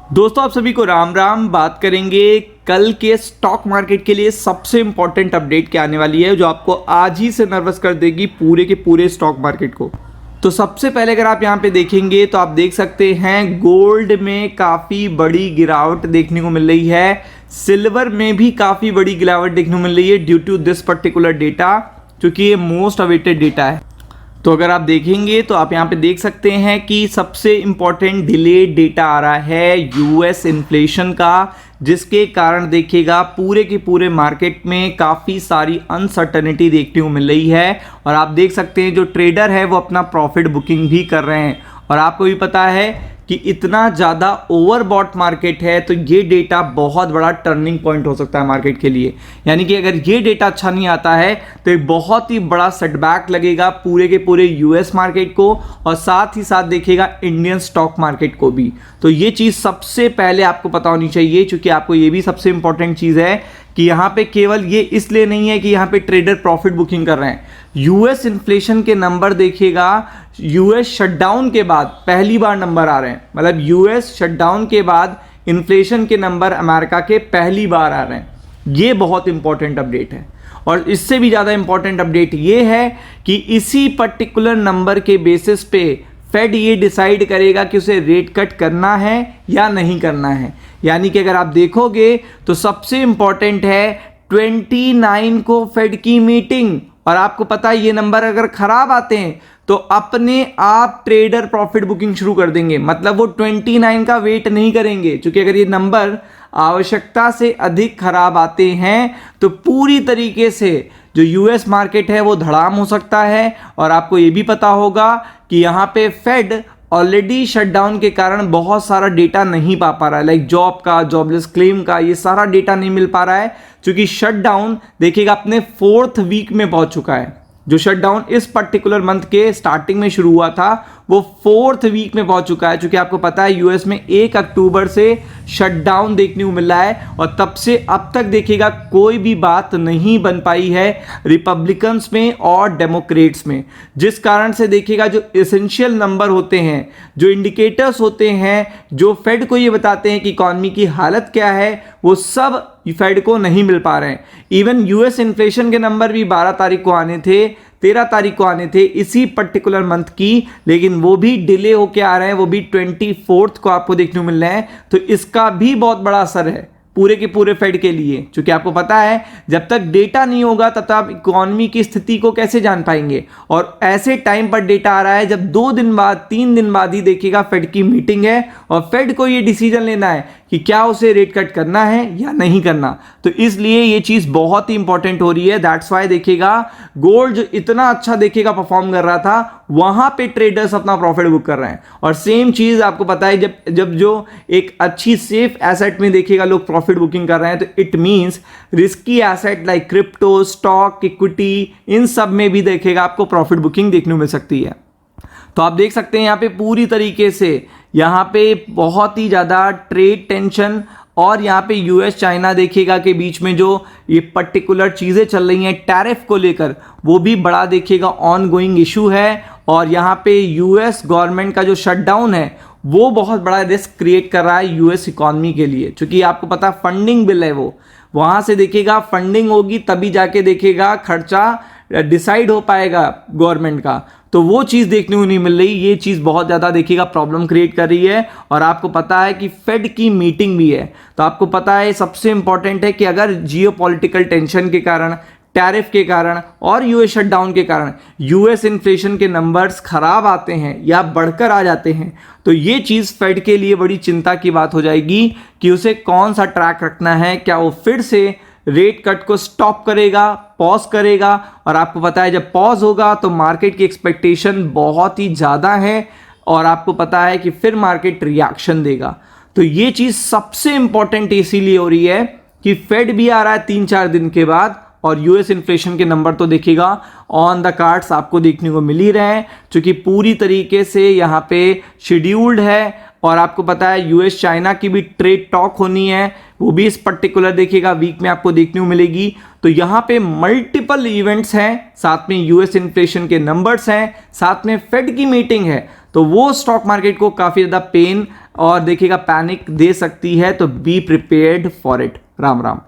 दोस्तों आप सभी को राम राम। बात करेंगे कल के स्टॉक मार्केट के लिए सबसे इंपॉर्टेंट अपडेट क्या आने वाली है जो आपको आज ही से नर्वस कर देगी पूरे के पूरे स्टॉक मार्केट को। तो सबसे पहले अगर आप यहाँ पे देखेंगे तो आप देख सकते हैं गोल्ड में काफ़ी बड़ी गिरावट देखने को मिल रही है, सिल्वर में भी काफ़ी बड़ी गिरावट देखने को मिल रही है due to this particular data, क्योंकि ये मोस्ट अवेटेड डेटा है। तो अगर आप देखेंगे तो आप यहाँ पे देख सकते हैं कि सबसे इम्पॉर्टेंट डिलेड डेटा आ रहा है यूएस इन्फ्लेशन का, जिसके कारण देखिएगा पूरे के पूरे मार्केट में काफ़ी सारी अनसर्टनिटी देखने को मिल रही है। और आप देख सकते हैं जो ट्रेडर है वो अपना प्रॉफिट बुकिंग भी कर रहे हैं। और आपको भी पता है कि इतना ज़्यादा ओवरबॉट मार्केट है, तो ये डेटा बहुत बड़ा टर्निंग पॉइंट हो सकता है मार्केट के लिए। यानी कि अगर ये डेटा अच्छा नहीं आता है तो एक बहुत ही बड़ा सेटबैक लगेगा पूरे के पूरे यूएस मार्केट को और साथ ही साथ देखिएगा इंडियन स्टॉक मार्केट को भी। तो ये चीज़ सबसे पहले आपको पता होनी चाहिए, क्योंकि आपको ये भी सबसे इंपॉर्टेंट चीज़ है कि यहाँ पे केवल ये इसलिए नहीं है कि यहाँ पे ट्रेडर प्रॉफिट बुकिंग कर रहे हैं। यूएस इन्फ्लेशन के नंबर देखिएगा, यूएस शटडाउन के बाद पहली बार नंबर आ रहे हैं। मतलब यूएस शटडाउन के बाद इन्फ्लेशन के नंबर अमेरिका के पहली बार आ रहे हैं। ये बहुत इंपॉर्टेंट अपडेट है। और इससे भी ज़्यादा इंपॉर्टेंट अपडेट ये है कि इसी पर्टिकुलर नंबर के बेसिस पे फेड ये डिसाइड करेगा कि उसे रेट कट करना है या नहीं करना है। यानी कि अगर आप देखोगे तो सबसे इंपॉर्टेंट है 29 को फेड की मीटिंग। और आपको पता है ये नंबर अगर खराब आते हैं तो अपने आप ट्रेडर प्रॉफिट बुकिंग शुरू कर देंगे। मतलब वो 29 का वेट नहीं करेंगे, क्योंकि अगर ये नंबर आवश्यकता से अधिक खराब आते हैं तो पूरी तरीके से जो यूएस मार्केट है वो धड़ाम हो सकता है। और आपको ये भी पता होगा कि यहाँ पे फेड ऑलरेडी शटडाउन के कारण बहुत सारा डेटा नहीं पा रहा है, लाइक जॉब का, जॉबलेस क्लेम का, ये सारा डेटा नहीं मिल पा रहा है, क्योंकि शटडाउन देखिएगा अपने 4th वीक में पहुंच चुका है। जो शटडाउन इस पर्टिकुलर मंथ के स्टार्टिंग में शुरू हुआ था वो 4th वीक में पहुंच चुका है, क्योंकि आपको पता है यूएस में 1 अक्टूबर से शटडाउन देखने को मिल रहा है। और तब से अब तक देखिएगा कोई भी बात नहीं बन पाई है रिपब्लिकन्स में और डेमोक्रेट्स में, जिस कारण से देखिएगा जो एसेंशियल नंबर होते हैं, जो इंडिकेटर्स होते हैं, जो फेड को ये बताते हैं कि इकॉनमी की हालत क्या है, वो सब फेड को नहीं मिल पा रहे हैं। इवन यूएस इन्फ्लेशन के नंबर भी 12 तारीख को आने थे, 13 तारीख को आने थे इसी पर्टिकुलर मंथ की, लेकिन वो भी डिले होके आ रहे हैं, वो भी 24th को आपको देखने को मिल रहे हैं। तो इसका भी बहुत बड़ा असर है पूरे के पूरे फेड के लिए, क्योंकि आपको पता है जब तक डेटा नहीं होगा तब तक आप इकोनॉमी की स्थिति को कैसे जान पाएंगे। और ऐसे टाइम पर डेटा आ रहा है जब 2 दिन बाद, 3 दिन बाद ही देखिएगा फेड की मीटिंग है और फेड को ये डिसीजन लेना है कि क्या उसे रेट कट करना है या नहीं करना। तो इसलिए ये चीज़ बहुत ही इंपॉर्टेंट हो रही है। दैट्स वाई देखिएगा गोल्ड जो इतना अच्छा देखिएगा परफॉर्म कर रहा था, वहां पे ट्रेडर्स अपना प्रॉफिट बुक कर रहे हैं। और सेम चीज़ आपको पता है जब जो एक अच्छी सेफ एसेट में देखिएगा लोग प्रॉफिट बुकिंग कर रहे हैं, तो it means risky asset like crypto, stock, equity, इन सब में भी देखिएगा आपको प्रॉफिट बुकिंग देखने को मिल सकती है। तो आप देख सकते हैं यहाँ पे पूरी तरीके से यहाँ पे बहुत ही ज़्यादा ट्रेड टेंशन और यहाँ पे यूएस चाइना देखिएगा के बीच में जो ये पर्टिकुलर चीज़ें चल रही हैं टैरिफ को लेकर, वो भी बड़ा देखिएगा ऑन गोइंग इशू है। और यहाँ पे यूएस गवर्नमेंट का जो शटडाउन है वो बहुत बड़ा रिस्क क्रिएट कर रहा है यूएस इकॉनमी के लिए, क्योंकि आपको पता फंडिंग बिल है वो, वहाँ से देखिएगा फंडिंग होगी तभी जाके देखिएगा खर्चा डिसाइड हो पाएगा गवर्नमेंट का। तो वो चीज़ देखने को नहीं मिल रही, ये चीज़ बहुत ज़्यादा देखिएगा प्रॉब्लम क्रिएट कर रही है। और आपको पता है कि फेड की मीटिंग भी है, तो आपको पता है सबसे इंपॉर्टेंट है कि अगर जियोपॉलिटिकल टेंशन के कारण, टैरिफ के कारण और यूएस शटडाउन के कारण यूएस इन्फ्लेशन के नंबर्स खराब आते हैं या बढ़कर आ जाते हैं, तो ये चीज़ फेड के लिए बड़ी चिंता की बात हो जाएगी कि उसे कौन सा ट्रैक रखना है। क्या वो फिर से रेट कट को स्टॉप करेगा, पॉज करेगा? और आपको पता है जब पॉज होगा तो मार्केट की एक्सपेक्टेशन बहुत ही ज़्यादा है और आपको पता है कि फिर मार्केट रिएक्शन देगा। तो ये चीज़ सबसे इंपॉर्टेंट इसीलिए हो रही है कि फेड भी आ रहा है 3-4 दिन के बाद और यूएस इन्फ्लेशन के नंबर तो देखिएगा ऑन द कार्ड्स आपको देखने को मिल ही रहे हैं, क्योंकि पूरी तरीके से यहाँ पे शेड्यूल्ड है। और आपको पता है यूएस चाइना की भी ट्रेड टॉक होनी है, वो भी इस पर्टिकुलर देखिएगा वीक में आपको देखने को मिलेगी। तो यहाँ पे मल्टीपल इवेंट्स हैं, साथ में यूएस इन्फ्लेशन के नंबर्स हैं, साथ में फेड की मीटिंग है। तो वो स्टॉक मार्केट को काफ़ी ज़्यादा पेन और देखिएगा पैनिक दे सकती है, तो be prepared for it. Ram Ram.